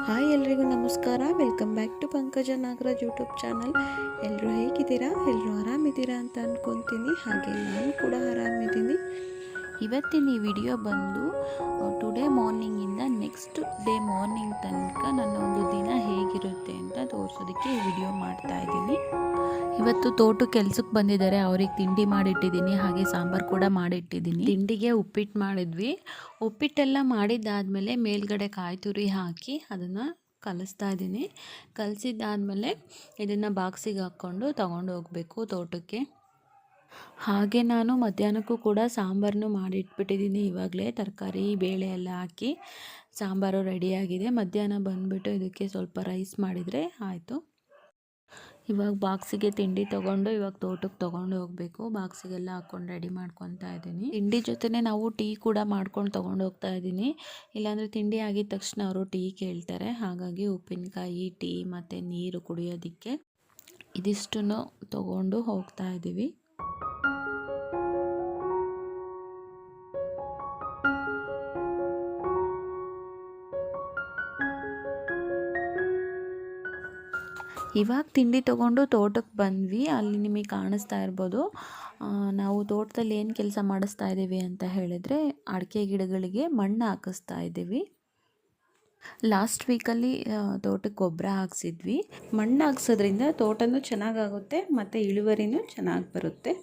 Hi ಎಲ್ರಿಗೂ ನಮಸ್ಕಾರ. Welcome back to Pankaja Nagaraj YouTube channel. ಎಲ್ಲರೂ ಹೇಗಿದ್ದೀರಾ? ಎಲ್ಲರೂ ಆರಾಮಿದ್ದೀರಾ ಅಂತ ಅಂದ್ಕೊತೀನಿ. ಹಾಗೆ ನಾನು ಕೂಡ ಆರಾಮಿದ್ದೀನಿ. ಇವತ್ತಿನ ಈ ವಿಡಿಯೋ ಬಂದು ಟುಡೇ ಮಾರ್ನಿಂಗಿಂದ ನೆಕ್ಸ್ಟ್ ಡೇ ಮಾರ್ನಿಂಗ್ ತನಕ ನನ್ನ ಒಂದು ದಿನ ಹೇಗಿರುತ್ತೆ ಅಂತ ತೋರಿಸೋದಕ್ಕೆ ಈ ವಿಡಿಯೋ ಮಾಡ್ತಾ ಇದ್ದೀನಿ. ಇವತ್ತು ತೋಟ ಕೆಲ್ಸಕ್ಕೆ ಬಂದಿದ್ದಾರೆ, ಅವ್ರಿಗೆ ತಿಂಡಿ ಮಾಡಿಟ್ಟಿದ್ದೀನಿ, ಹಾಗೆ ಸಾಂಬಾರು ಕೂಡ ಮಾಡಿಟ್ಟಿದ್ದೀನಿ. ತಿಂಡಿಗೆ ಉಪ್ಪಿಟ್ಟು ಮಾಡಿದ್ವಿ. ಉಪ್ಪಿಟ್ಟೆಲ್ಲ ಮಾಡಿದ್ದಾದಮೇಲೆ ಮೇಲ್ಗಡೆ ಕಾಯಿ ತುರಿ ಹಾಕಿ ಅದನ್ನು ಕಲಿಸ್ತಾ ಇದ್ದೀನಿ. ಕಲಿಸಿದ್ದಾದಮೇಲೆ ಇದನ್ನು ಬಾಕ್ಸಿಗೆ ಹಾಕ್ಕೊಂಡು ತೊಗೊಂಡು ಹೋಗಬೇಕು ತೋಟಕ್ಕೆ. ಹಾಗೆ ನಾನು ಮಧ್ಯಾಹ್ನಕ್ಕೂ ಕೂಡ ಸಾಂಬಾರನ್ನು ಮಾಡಿಟ್ಬಿಟ್ಟಿದ್ದೀನಿ. ಇವಾಗಲೇ ತರಕಾರಿ ಬೇಳೆ ಎಲ್ಲ ಹಾಕಿ ಸಾಂಬಾರು ರೆಡಿಯಾಗಿದೆ. ಮಧ್ಯಾಹ್ನ ಬಂದುಬಿಟ್ಟು ಇದಕ್ಕೆ ಸ್ವಲ್ಪ ರೈಸ್ ಮಾಡಿದರೆ ಆಯಿತು. ಇವಾಗ ಬಾಕ್ಸಿಗೆ ತಿಂಡಿ ತೊಗೊಂಡು ಇವಾಗ ತೋಟಕ್ಕೆ ತೊಗೊಂಡು ಹೋಗಬೇಕು. ಬಾಕ್ಸಿಗೆಲ್ಲ ಹಾಕ್ಕೊಂಡು ರೆಡಿ ಮಾಡ್ಕೊತಾ ಇದ್ದೀನಿ. ತಿಂಡಿ ಜೊತೆನೇ ನಾವು ಟೀ ಕೂಡ ಮಾಡ್ಕೊಂಡು ತೊಗೊಂಡು ಹೋಗ್ತಾ ಇದ್ದೀನಿ. ಇಲ್ಲಾಂದರೆ ತಿಂಡಿ ಆಗಿದ ತಕ್ಷಣ ಅವರು ಟೀ ಕೇಳ್ತಾರೆ. ಹಾಗಾಗಿ ಉಪ್ಪಿನಕಾಯಿ, ಟೀ ಮತ್ತು ನೀರು ಕುಡಿಯೋದಕ್ಕೆ ಇದಿಷ್ಟನ್ನು ತೊಗೊಂಡು ಹೋಗ್ತಾ ಇದ್ದೀವಿ. ಇವಾಗ ತಿಂಡಿ ತೊಗೊಂಡು ತೋಟಕ್ಕೆ ಬಂದ್ವಿ. ಅಲ್ಲಿ ನಿಮಗೆ ಕಾಣಿಸ್ತಾ ಇರ್ಬೋದು, ನಾವು ತೋಟದಲ್ಲಿ ಏನು ಕೆಲಸ ಮಾಡಿಸ್ತಾ ಇದ್ದೀವಿ ಅಂತ ಹೇಳಿದರೆ ಅಡಿಕೆ ಗಿಡಗಳಿಗೆ ಮಣ್ಣು ಹಾಕಿಸ್ತಾ ಇದ್ದೀವಿ. ಲಾಸ್ಟ್ ವೀಕಲ್ಲಿ ತೋಟಕ್ಕೆ ಗೊಬ್ಬರ ಹಾಕ್ಸಿದ್ವಿ. ಮಣ್ಣು ಹಾಕ್ಸೋದ್ರಿಂದ ತೋಟನೂ ಚೆನ್ನಾಗಾಗುತ್ತೆ ಮತ್ತು ಇಳುವರಿನೂ ಚೆನ್ನಾಗಿ ಬರುತ್ತೆ.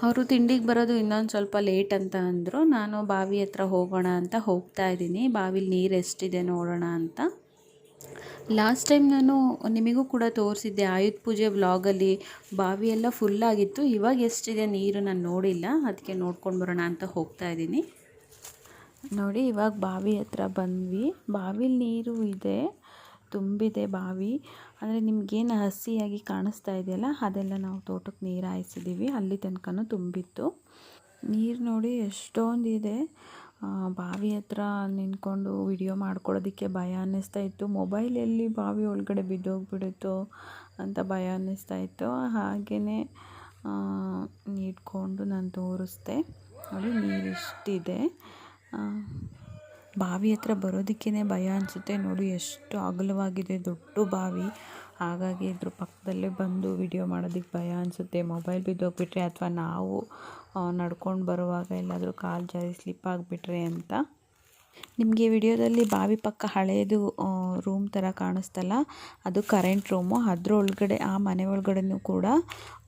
ಅವರು ತಿಂಡಿಗೆ ಬರೋದು ಇನ್ನೊಂದು ಸ್ವಲ್ಪ ಲೇಟ್ ಅಂತ ಅಂದರು. ನಾನು ಬಾವಿ ಹತ್ರ ಹೋಗೋಣ ಅಂತ ಹೋಗ್ತಾ ಇದ್ದೀನಿ. ಬಾವಿಲಿ ನೀರು ಎಷ್ಟಿದೆ ನೋಡೋಣ ಅಂತ. ಲಾಸ್ಟ್ ಟೈಮ್ ನಾನು ನಿಮಗೂ ಕೂಡ ತೋರಿಸಿದ್ದೆ ಆಯುಧ ಪೂಜೆ ವ್ಲಾಗಲ್ಲಿ. ಬಾವಿಯೆಲ್ಲ ಫುಲ್ಲಾಗಿತ್ತು. ಇವಾಗ ಎಷ್ಟಿದೆ ನೀರು ನಾನು ನೋಡಿಲ್ಲ, ಅದಕ್ಕೆ ನೋಡ್ಕೊಂಡು ಬರೋಣ ಅಂತ ಹೋಗ್ತಾ ಇದ್ದೀನಿ. ನೋಡಿ, ಇವಾಗ ಬಾವಿ ಹತ್ರ ಬಂದ್ವಿ. ಬಾವಿಲಿ ನೀರು ಇದೆ, ತುಂಬಿದೆ ಬಾವಿ. ಅಂದರೆ ನಿಮಗೇನು ಹಸಿಯಾಗಿ ಕಾಣಿಸ್ತಾ ಇದೆಯಲ್ಲ, ಅದೆಲ್ಲ ನಾವು ತೋಟಕ್ಕೆ ನೀರು ಹಾಯಿಸಿದ್ದೀವಿ. ಅಲ್ಲಿ ತನಕನೂ ತುಂಬಿತ್ತು ನೀರು. ನೋಡಿ ಎಷ್ಟೊಂದಿದೆ. ಬಾವಿ ಹತ್ರ ನಿಂತ್ಕೊಂಡು ವಿಡಿಯೋ ಮಾಡ್ಕೊಳ್ಳೋದಕ್ಕೆ ಭಯ ಅನ್ನಿಸ್ತಾ ಇತ್ತು. ಮೊಬೈಲಲ್ಲಿ ಬಾವಿ ಒಳಗಡೆ ಬಿದ್ದೋಗ್ಬಿಡುತ್ತೋ ಅಂತ ಭಯ ಅನ್ನಿಸ್ತಾ ಇತ್ತು. ಹಾಗೆಯೇ ಇಟ್ಕೊಂಡು ನಾನು ತೋರಿಸ್ದೆ. ನೋಡಿ ನೀರು ಎಷ್ಟಿದೆ. ಬಾವಿ ಹತ್ರ ಬರೋದಕ್ಕೇ ಭಯ ಅನಿಸುತ್ತೆ. ನೋಡಿ ಎಷ್ಟು ಅಗಲವಾಗಿದೆ, ದೊಡ್ಡ ಬಾವಿ. ಹಾಗಾಗಿ ಇದ್ರ ಪಕ್ಕದಲ್ಲೇ ಬಂದು ವಿಡಿಯೋ ಮಾಡೋದಕ್ಕೆ ಭಯ ಅನಿಸುತ್ತೆ. ಮೊಬೈಲ್ ಬಿದ್ದೋಗ್ಬಿಟ್ರೆ ಅಥವಾ ನಾವು ನಡ್ಕೊಂಡು ಬರುವಾಗ ಎಲ್ಲಾದರೂ ಕಾಲು ಜಾರಿ ಸ್ಲಿಪ್ ಆಗಿಬಿಟ್ರೆ ಅಂತ. ನಿಮಗೆ ವಿಡಿಯೋದಲ್ಲಿ ಬಾವಿ ಪಕ್ಕ ಹಳೆಯದು ರೂಮ್ ಥರ ಕಾಣಿಸ್ತಲ್ಲ, ಅದು ಕರೆಂಟ್ ರೂಮು. ಅದರೊಳಗಡೆ ಆ ಮನೆ ಒಳಗಡೆನೂ ಕೂಡ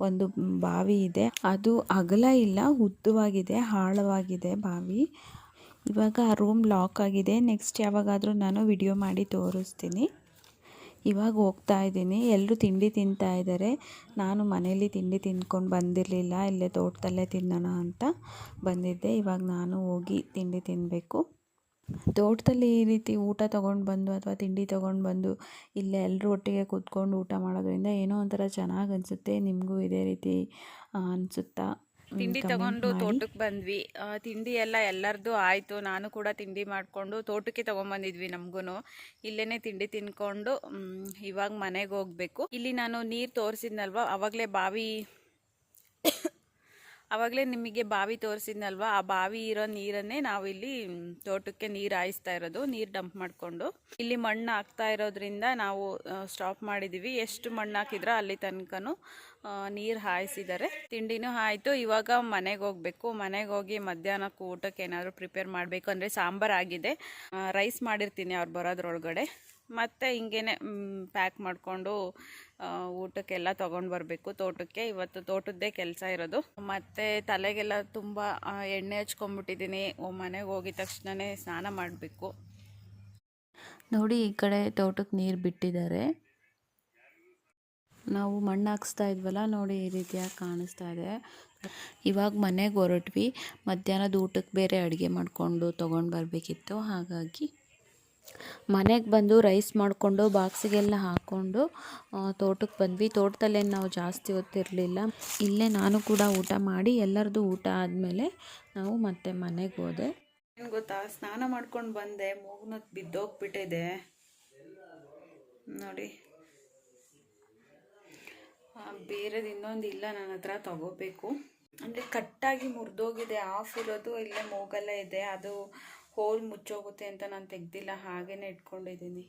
ಒಂದು ಬಾವಿ ಇದೆ. ಅದು ಅಗಲ ಇಲ್ಲ, ಉದ್ದವಾಗಿದೆ, ಆಳವಾಗಿದೆ ಬಾವಿ. ಇವಾಗ ಆ ರೂಮ್ ಲಾಕ್ ಆಗಿದೆ. ನೆಕ್ಸ್ಟ್ ಯಾವಾಗಾದರೂ ನಾನು ವಿಡಿಯೋ ಮಾಡಿ ತೋರಿಸ್ತೀನಿ. ಇವಾಗ ಹೋಗ್ತಾ ಇದ್ದೀನಿ. ಎಲ್ಲರೂ ತಿಂಡಿ ತಿಂತಾ ಇದ್ದಾರೆ. ನಾನು ಮನೇಲಿ ತಿಂಡಿ ತಿಂದ್ಕೊಂಡು ಬಂದಿರಲಿಲ್ಲ, ಇಲ್ಲೇ ತೋಟದಲ್ಲೇ ತಿನ್ನೋಣ ಅಂತ ಬಂದಿದ್ದೆ. ಇವಾಗ ನಾನು ಹೋಗಿ ತಿಂಡಿ ತಿನ್ನಬೇಕು. ತೋಟದಲ್ಲಿ ಈ ರೀತಿ ಊಟ ತೊಗೊಂಡು ಬಂದು ಅಥವಾ ತಿಂಡಿ ತೊಗೊಂಡು ಬಂದು ಇಲ್ಲೇ ಎಲ್ಲರೂ ಒಟ್ಟಿಗೆ ಕೂತ್ಕೊಂಡು ಊಟ ಮಾಡೋದ್ರಿಂದ ಏನೋ ಒಂಥರ ಚೆನ್ನಾಗಿ ಅನಿಸುತ್ತೆ. ನಿಮಗೂ ಇದೇ ರೀತಿ ಅನಿಸುತ್ತಾ? ತಿಂಡಿ ತಗೊಂಡು ತೋಟಕ್ಕೆ ಬಂದ್ವಿ. ತಿಂಡಿ ಎಲ್ಲ ಎಲ್ಲರದು ಆಯಿತು. ನಾನು ಕೂಡ ತಿಂಡಿ ಮಾಡಿಕೊಂಡು ತೋಟಕ್ಕೆ ತೊಗೊಂಬಂದಿದ್ವಿ. ನಮಗೂ ಇಲ್ಲೇ ತಿಂಡಿ ತಿನ್ಕೊಂಡು ಇವಾಗ ಮನೆಗೆ ಹೋಗಬೇಕು. ಇಲ್ಲಿ ನಾನು ನೀರು ತೋರಿಸಿದ್ನಲ್ವ, ಆವಾಗಲೇ ನಿಮಗೆ ಬಾವಿ ತೋರಿಸಿದ್ನಲ್ವ, ಆ ಬಾವಿ ಇರೋ ನೀರನ್ನೇ ನಾವಿಲ್ಲಿ ತೋಟಕ್ಕೆ ನೀರು ಹಾಯಿಸ್ತಾ ಇರೋದು. ನೀರು ಡಂಪ್ ಮಾಡಿಕೊಂಡು ಇಲ್ಲಿ ಮಣ್ಣು ಹಾಕ್ತಾ ಇರೋದ್ರಿಂದ ನಾವು ಸ್ಟಾಪ್ ಮಾಡಿದ್ದೀವಿ. ಎಷ್ಟು ಮಣ್ಣು ಹಾಕಿದ್ರೋ ಅಲ್ಲಿ ತನಕನೂ ನೀರು ಹಾಯಿಸಿದ್ದಾರೆ. ತಿಂಡಿನೂ ಆಯಿತು. ಇವಾಗ ಮನೆಗೆ ಹೋಗಬೇಕು. ಮನೆಗೆ ಹೋಗಿ ಮಧ್ಯಾಹ್ನಕ್ಕೆ ಊಟಕ್ಕೆ ಏನಾದರೂ ಪ್ರಿಪೇರ್ ಮಾಡಬೇಕು. ಅಂದರೆ ಸಾಂಬಾರು ಆಗಿದೆ, ರೈಸ್ ಮಾಡಿರ್ತೀನಿ ಅವ್ರು ಬರೋದ್ರೊಳಗಡೆ. ಮತ್ತು ಹಿಂಗೇನೆ ಪ್ಯಾಕ್ ಮಾಡಿಕೊಂಡು ಊಟಕ್ಕೆಲ್ಲ ತೊಗೊಂಡು ಬರಬೇಕು ತೋಟಕ್ಕೆ. ಇವತ್ತು ತೋಟದ್ದೇ ಕೆಲಸ ಇರೋದು. ಮತ್ತು ತಲೆಗೆಲ್ಲ ತುಂಬ ಎಣ್ಣೆ ಹಚ್ಕೊಂಡ್ಬಿಟ್ಟಿದ್ದೀನಿ. ಮನೆಗೆ ಹೋಗಿದ ತಕ್ಷಣವೇ ಸ್ನಾನ ಮಾಡಬೇಕು. ನೋಡಿ, ಈ ಕಡೆ ತೋಟಕ್ಕೆ ನೀರು ಬಿಟ್ಟಿದ್ದಾರೆ. ನಾವು ಮಣ್ಣು ಹಾಕಿಸ್ತಾ ಇದ್ವಲ್ಲ, ನೋಡಿ ಈ ರೀತಿಯಾಗಿ ಕಾಣಿಸ್ತಾ ಇದೆ. ಇವಾಗ ಮನೆಗೆ ಹೊರಟ್ವಿ. ಮಧ್ಯಾಹ್ನದ ಊಟಕ್ಕೆ ಬೇರೆ ಅಡುಗೆ ಮಾಡಿಕೊಂಡು ತೊಗೊಂಡು ಬರಬೇಕಿತ್ತು. ಹಾಗಾಗಿ ಮನೆಗೆ ಬಂದು ರೈಸ್ ಮಾಡಿಕೊಂಡು ಬಾಕ್ಸಿಗೆಲ್ಲ ಹಾಕ್ಕೊಂಡು ತೋಟಕ್ಕೆ ಬಂದ್ವಿ. ತೋಟದಲ್ಲೇನು ನಾವು ಜಾಸ್ತಿ ಹೊತ್ತಿರಲಿಲ್ಲ. ಇಲ್ಲೇ ನಾನು ಕೂಡ ಊಟ ಮಾಡಿ ಎಲ್ಲರದು ಊಟ ಆದಮೇಲೆ ನಾವು ಮತ್ತೆ ಮನೆಗೆ ಹೋದೆ. ಏನು ಗೊತ್ತಾ, ಸ್ನಾನ ಮಾಡ್ಕೊಂಡು ಬಂದೆ, ಮೂಗ್ನ ಬಿದ್ದೋಗ್ಬಿಟ್ಟಿದೆ ನೋಡಿ. ಬೇರೆದು ಇನ್ನೊಂದು ಇಲ್ಲ ನನ್ನ ಹತ್ರ, ತಗೋಬೇಕು. ಅಂದರೆ ಕಟ್ಟಾಗಿ ಮುರಿದೋಗಿದೆ. ಆಫ್ ಇರೋದು ಇಲ್ಲೇ ಮೂಗಲ್ಲೇ ಇದೆ. ಅದು ಹೋಲ್ ಮುಚ್ಚೋಗುತ್ತೆ ಅಂತ ನಾನು ತೆಗ್ದಿಲ್ಲ, ಹಾಗೇ ಇಟ್ಕೊಂಡಿದ್ದೀನಿ.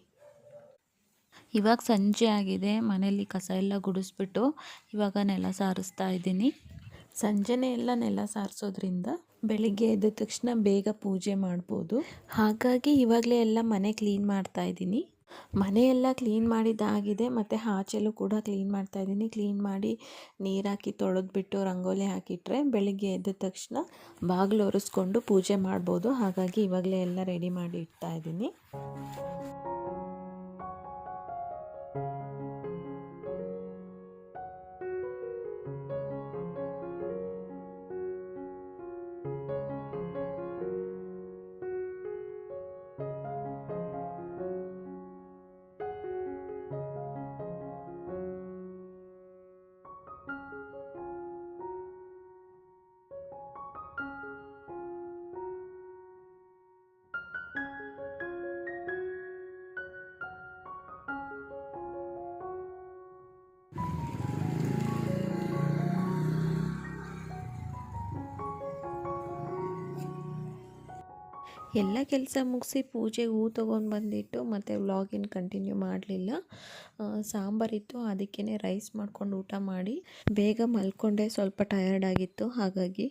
ಇವಾಗ ಸಂಜೆ ಆಗಿದೆ, ಮನೇಲಿ ಕಸ ಎಲ್ಲ ಗುಡಿಸ್ಬಿಟ್ಟು ಇವಾಗ ನೆಲ ಸಾರಿಸ್ತಾ ಇದ್ದೀನಿ. ಸಂಜೆನೇ ಎಲ್ಲ ನೆಲ ಸಾರಿಸೋದ್ರಿಂದ ಬೆಳಿಗ್ಗೆ ಎದ್ದ ತಕ್ಷಣ ಬೇಗ ಪೂಜೆ ಮಾಡ್ಬೋದು. ಹಾಗಾಗಿ ಇವಾಗಲೇ ಎಲ್ಲ ಮನೆ ಕ್ಲೀನ್ ಮಾಡ್ತಾ ಇದ್ದೀನಿ. ಮನೆಯೆಲ್ಲ ಕ್ಲೀನ್ ಮಾಡಿದ್ದಾಗಿದೆ ಮತ್ತು ಆಚೆಲೂ ಕೂಡ ಕ್ಲೀನ್ ಮಾಡ್ತಾ ಇದ್ದೀನಿ. ಕ್ಲೀನ್ ಮಾಡಿ ನೀರು ಹಾಕಿ ತೊಳೆದ್ಬಿಟ್ಟು ರಂಗೋಲಿ ಹಾಕಿಟ್ರೆ ಬೆಳಿಗ್ಗೆ ಎದ್ದ ತಕ್ಷಣ ಬಾಗಿಲು ಒರೆಸ್ಕೊಂಡು ಪೂಜೆ ಮಾಡ್ಬೋದು. ಹಾಗಾಗಿ ಇವಾಗಲೇ ಎಲ್ಲ ರೆಡಿ ಮಾಡಿ ಇಡ್ತಾ ಇದ್ದೀನಿ. ಎಲ್ಲ ಕೆಲಸ ಮುಗಿಸಿ ಪೂಜೆಗೆ ಹೂ ತೊಗೊಂಡು ಬಂದಿಟ್ಟು ಮತ್ತು ವ್ಲಾಗಿನ ಕಂಟಿನ್ಯೂ ಮಾಡಲಿಲ್ಲ. ಸಾಂಬಾರಿತ್ತು, ಅದಕ್ಕೇ ರೈಸ್ ಮಾಡ್ಕೊಂಡು ಊಟ ಮಾಡಿ ಬೇಗ ಮಲ್ಕೊಂಡೆ. ಸ್ವಲ್ಪ ಟಯರ್ಡ್ ಆಗಿತ್ತು ಹಾಗಾಗಿ.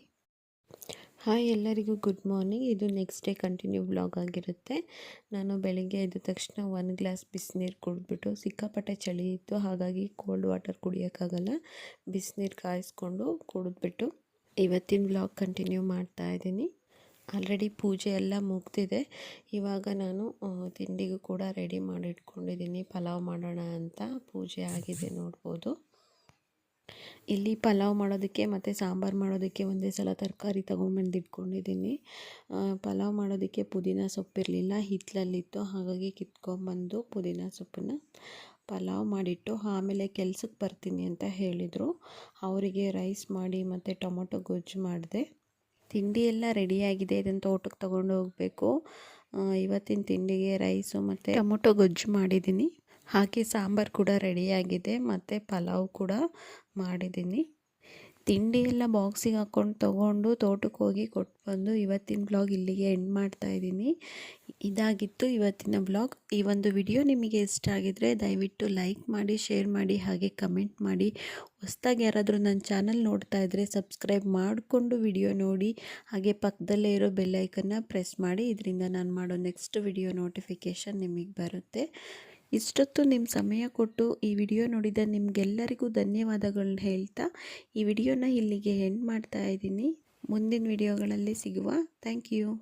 ಹಾಯ್ ಎಲ್ಲರಿಗೂ ಗುಡ್ ಮಾರ್ನಿಂಗ್. ಇದು ನೆಕ್ಸ್ಟ್ ಡೇ ಕಂಟಿನ್ಯೂ ವ್ಲಾಗ್ ಆಗಿರುತ್ತೆ. ನಾನು ಬೆಳಿಗ್ಗೆ ಎದ್ದ ತಕ್ಷಣ 1 ಗ್ಲಾಸ್ ಬಿಸಿನೀರು ಕುಡಿದ್ಬಿಟ್ಟು, ಸಿಕ್ಕಾಪಟ್ಟೆ ಚಳಿ ಇತ್ತು ಹಾಗಾಗಿ ಕೋಲ್ಡ್ ವಾಟರ್ ಕುಡಿಯೋಕ್ಕಾಗಲ್ಲ, ಬಿಸಿನೀರು ಕಾಯಿಸ್ಕೊಂಡು ಕುಡಿದ್ಬಿಟ್ಟು ಇವತ್ತಿನ ವ್ಲಾಗ್ ಕಂಟಿನ್ಯೂ ಮಾಡ್ತಾ ಇದ್ದೀನಿ. ಆಲ್ರೆಡಿ ಪೂಜೆ ಎಲ್ಲ ಮುಗ್ದಿದೆ. ಇವಾಗ ನಾನು ತಿಂಡಿಗೂ ಕೂಡ ರೆಡಿ ಮಾಡಿ ಇಟ್ಕೊಂಡಿದ್ದೀನಿ. ಪಲಾವ್ ಮಾಡೋಣ ಅಂತ ಪೂಜೆ ಆಗಿದೆ ನೋಡ್ಬೋದು. ಇಲ್ಲಿ ಪಲಾವ್ ಮಾಡೋದಕ್ಕೆ ಮತ್ತು ಸಾಂಬಾರು ಮಾಡೋದಕ್ಕೆ ಒಂದೇ ಸಲ ತರಕಾರಿ ತೊಗೊಂಬಂದು ಇಟ್ಕೊಂಡಿದ್ದೀನಿ. ಪಲಾವ್ ಮಾಡೋದಕ್ಕೆ ಪುದೀನ ಸೊಪ್ಪಿರಲಿಲ್ಲ, ಹಿತ್ತಲಲ್ಲಿತ್ತು. ಹಾಗಾಗಿ ಕಿತ್ಕೊಂಬಂದು ಪುದೀನ ಸೊಪ್ಪನ್ನು ಪಲಾವ್ ಮಾಡಿಟ್ಟು ಆಮೇಲೆ ಕೆಲ್ಸಕ್ಕೆ ಬರ್ತೀನಿ ಅಂತ ಹೇಳಿದರು. ಅವರಿಗೆ ರೈಸ್ ಮಾಡಿ ಮತ್ತು ಟೊಮೊಟೊ ಗೊಜ್ಜು ಮಾಡಿದೆ. ತಿಂಡಿ ಎಲ್ಲ ರೆಡಿಯಾಗಿದೆ. ಇದನ್ನು ತೋಟಕ್ಕೆ ತೊಗೊಂಡು ಹೋಗಬೇಕು. ಇವತ್ತಿನ ತಿಂಡಿಗೆ ರೈಸು ಮತ್ತು ಟೊಮೊಟೊ ಗೊಜ್ಜು ಮಾಡಿದ್ದೀನಿ. ಹಾಗೆ ಸಾಂಬಾರು ಕೂಡ ರೆಡಿಯಾಗಿದೆ ಮತ್ತು ಪಲಾವ್ ಕೂಡ ಮಾಡಿದ್ದೀನಿ. ತಿಂಡಿ ಎಲ್ಲ ಬಾಕ್ಸಿಗೆ ಹಾಕ್ಕೊಂಡು ತೊಗೊಂಡು ತೋಟಕ್ಕೆ ಹೋಗಿ ಕೊಟ್ಟು ಬಂದು ಇವತ್ತಿನ ಬ್ಲಾಗ್ ಇಲ್ಲಿಗೆ ಎಂಡ್ ಮಾಡ್ತಾ ಇದ್ದೀನಿ. ಇದಾಗಿತ್ತು ಇವತ್ತಿನ ಬ್ಲಾಗ್. ಈ ಒಂದು ವಿಡಿಯೋ ನಿಮಗೆ ಇಷ್ಟ ಆಗಿದರೆ ದಯವಿಟ್ಟು ಲೈಕ್ ಮಾಡಿ, ಶೇರ್ ಮಾಡಿ, ಹಾಗೆ ಕಮೆಂಟ್ ಮಾಡಿ. ಹೊಸದಾಗಿ ಯಾರಾದರೂ ನನ್ನ ಚಾನಲ್ ನೋಡ್ತಾ ಇದ್ದರೆ ಸಬ್ಸ್ಕ್ರೈಬ್ ಮಾಡಿಕೊಂಡು ವಿಡಿಯೋ ನೋಡಿ, ಹಾಗೆ ಪಕ್ಕದಲ್ಲೇ ಇರೋ ಬೆಲ್ ಐಕನ್ನ ಪ್ರೆಸ್ ಮಾಡಿ. ಇದರಿಂದ ನಾನು ಮಾಡೋ ನೆಕ್ಸ್ಟ್ ವಿಡಿಯೋ ನೋಟಿಫಿಕೇಷನ್ ನಿಮಗೆ ಬರುತ್ತೆ. ಇಷ್ಟೊತ್ತು ನಿಮ್ಮ ಸಮಯ ಕೊಟ್ಟು ಈ ವಿಡಿಯೋ ನೋಡಿದ ನಿಮಗೆಲ್ಲರಿಗೂ ಧನ್ಯವಾದಗಳನ್ನ ಹೇಳ್ತಾ ಈ ವಿಡಿಯೋನ ಇಲ್ಲಿಗೆ ಎಂಡ್ ಮಾಡ್ತಾ ಇದ್ದೀನಿ. ಮುಂದಿನ ವಿಡಿಯೋಗಳಲ್ಲಿ ಸಿಗುವ. Thank you.